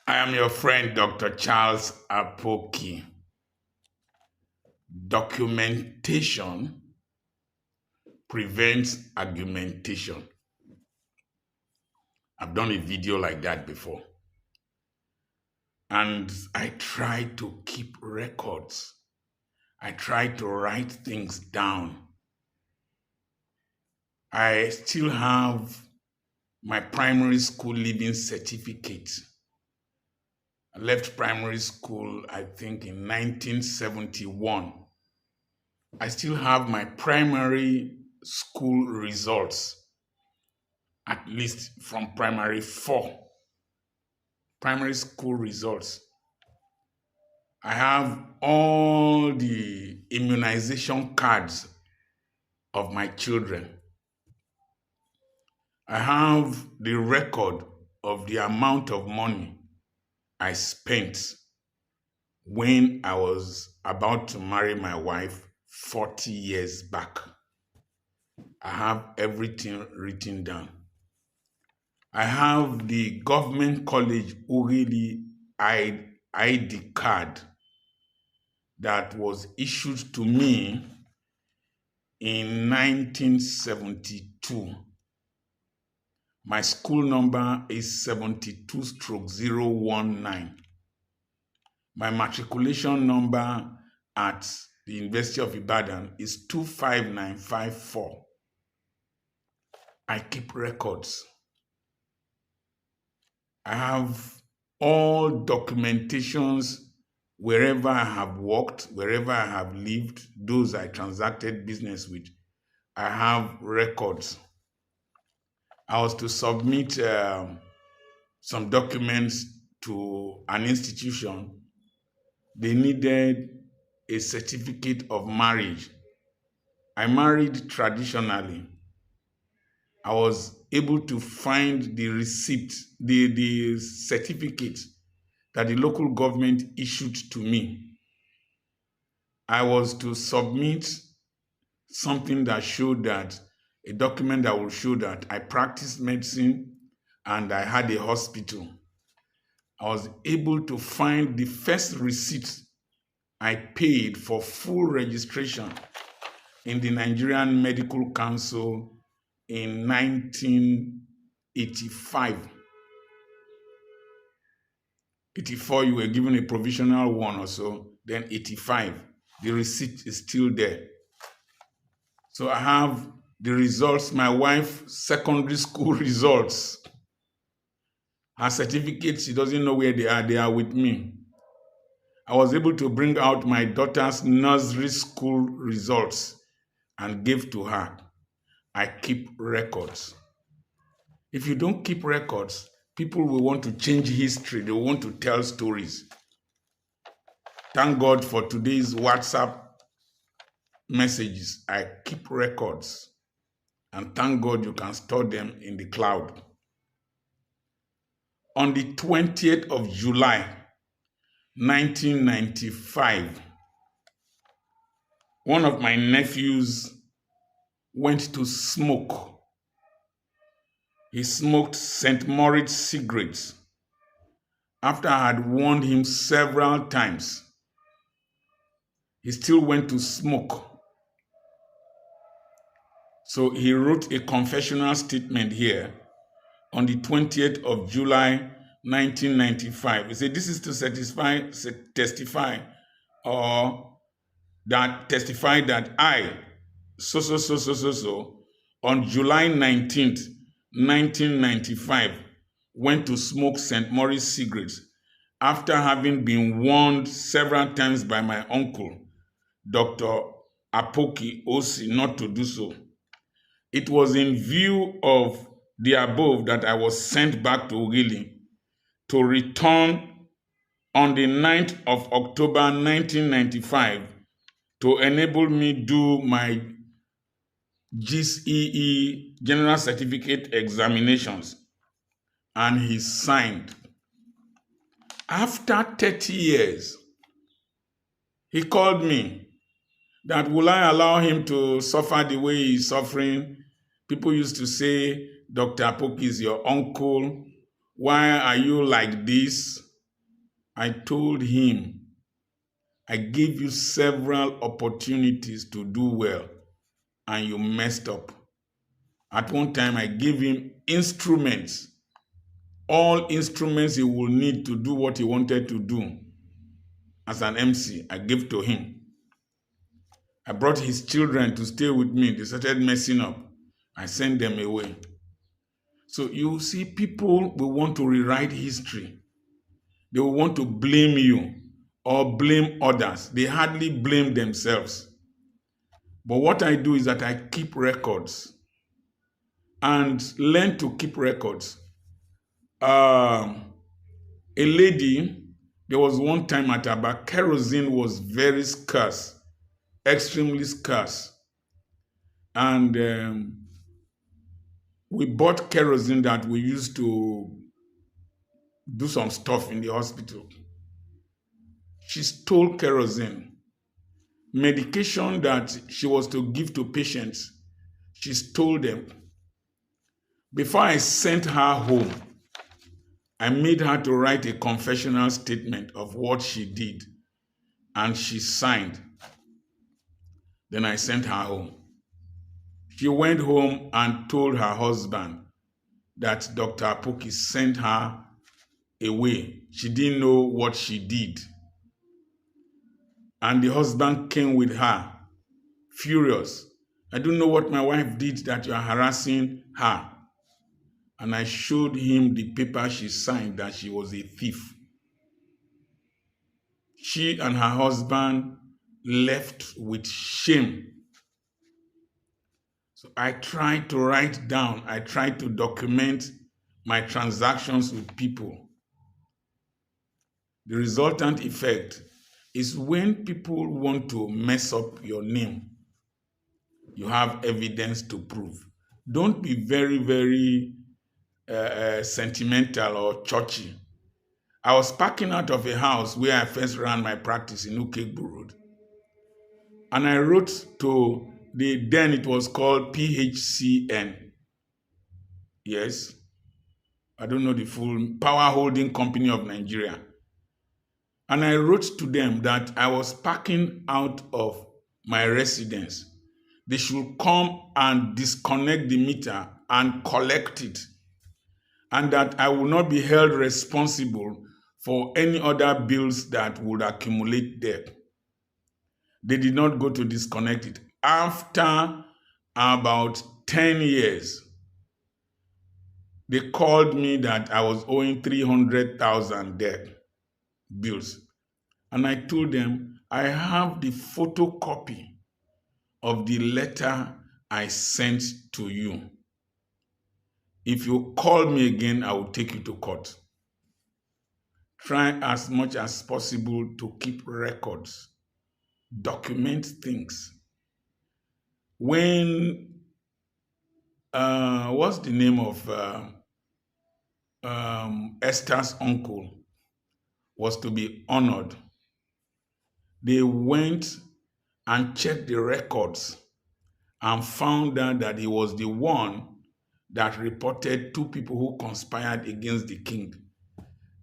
I am your friend, Dr. Charles Apoki. Documentation prevents argumentation. I've done a video like that before. And I try to keep records. I try to write things down. I still have my primary school leaving certificate. I left primary school, I think, in 1971. I still have my primary school results, at least from primary 4. Primary school results. I have all the immunization cards of my children. I have the record of the amount of money I spent when I was about to marry my wife 40 years back. I have everything written down. I have the government college Urili ID card that was issued to me in 1972. My school number is 72/019. My matriculation number at the University of Ibadan is 25954. I keep records. I have all documentations wherever I have worked, wherever I have lived, those I transacted business with. I have records. I was to submit some documents to an institution. They needed a certificate of marriage. I married traditionally. I was able to find the receipt, the certificate that the local government issued to me. I was to submit something that showed that, a document that will show that I practiced medicine and I had a hospital. I was able to find the first receipt I paid for full registration in the Nigerian Medical Council in 1985. 84, you were given a provisional one or so, then 85, the receipt is still there. So I have the results, my wife's secondary school results. Her certificates, she doesn't know where they are with me. I was able to bring out my daughter's nursery school results and give to her. I keep records. If you don't keep records, people will want to change history. They want to tell stories. Thank God for today's WhatsApp messages. I keep records. And thank God you can store them in the cloud. On the 20th of July, 1995, one of my nephews went to smoke. He smoked St. Moritz cigarettes after I had warned him several times. He still went to smoke. So he wrote a confessional statement here on the 20th of July, 1995. He said, this is to testify that I, on July 19th, 1995, went to smoke St. Moritz cigarettes after having been warned several times by my uncle, Dr. Apoki Osi, not to do so. It was in view of the above that I was sent back to Ugili to return on the 9th of October 1995 to enable me do my GCE General Certificate examinations, and he signed. After 30 years, he called me that will I allow him to suffer the way he's suffering. People used to say, Dr. Apoki is your uncle. Why are you like this? I told him, I gave you several opportunities to do well, and you messed up. At one time, I gave him instruments, all instruments he will need to do what he wanted to do as an MC. I gave to him. I brought his children to stay with me. They started messing up. I sent them away. So you see, people will want to rewrite history. They will want to blame you or blame others. They hardly blame themselves. But what I do is that I keep records and learn to keep records. A lady, there was one time at Aba, kerosene was very scarce, extremely scarce. And we bought kerosene that we used to do some stuff in the hospital. She stole kerosene. Medication that she was to give to patients, she stole them. Before I sent her home, I made her to write a confessional statement of what she did, and she signed. Then I sent her home. She went home and told her husband that Dr. Apoki sent her away. She didn't know what she did. And the husband came with her, furious. I don't know what my wife did that you are harassing her. And I showed him the paper she signed that she was a thief. She and her husband left with shame. So I tried to write down, I tried to document my transactions with people. The resultant effect is when people want to mess up your name, you have evidence to prove. Don't be very, very sentimental or churchy. I was parking out of a house where I first ran my practice in Ukegbu Road. And I wrote to then it was called PHCN. Yes. I don't know the full Power Holding Company of Nigeria. And I wrote to them that I was parking out of my residence. They should come and disconnect the meter and collect it. And that I will not be held responsible for any other bills that would accumulate there. They did not go to disconnect it. After about 10 years, they called me that I was owing 300,000 debt bills. And I told them, I have the photocopy of the letter I sent to you. If you call me again, I will take you to court. Try as much as possible to keep records. Document things. When, what's the name of Esther's uncle was to be honored, they went and checked the records and found out that he was the one that reported 2 people who conspired against the king.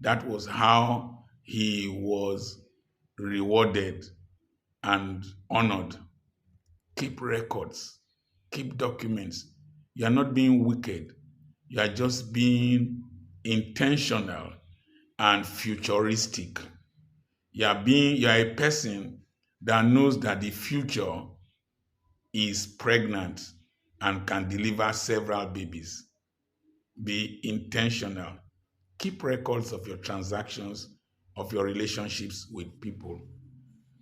That was how he was rewarded and honored. Keep records, keep documents. You are not being wicked. You are just being intentional and futuristic. You are a person that knows that the future is pregnant and can deliver several babies. Be intentional. Keep records of your transactions, of your relationships with people.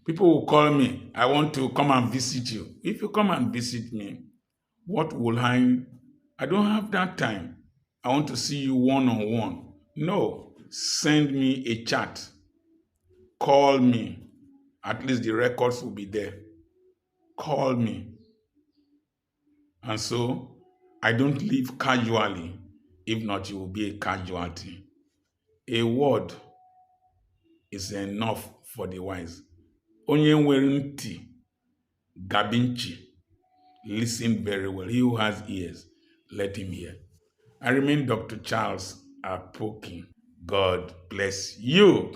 People will call me, I want to come and visit you. If you come and visit me, what will I don't have that time. I want to see you one-on-one. No, send me a chat. Call me. At least the records will be there. Call me. And so, I don't live casually. If not, you will be a casualty. A word is enough for the wise. Onye nwere ntị, gabinchi. Listen very well. He who has ears, let him hear. I remain Dr. Charles Apoki. God bless you.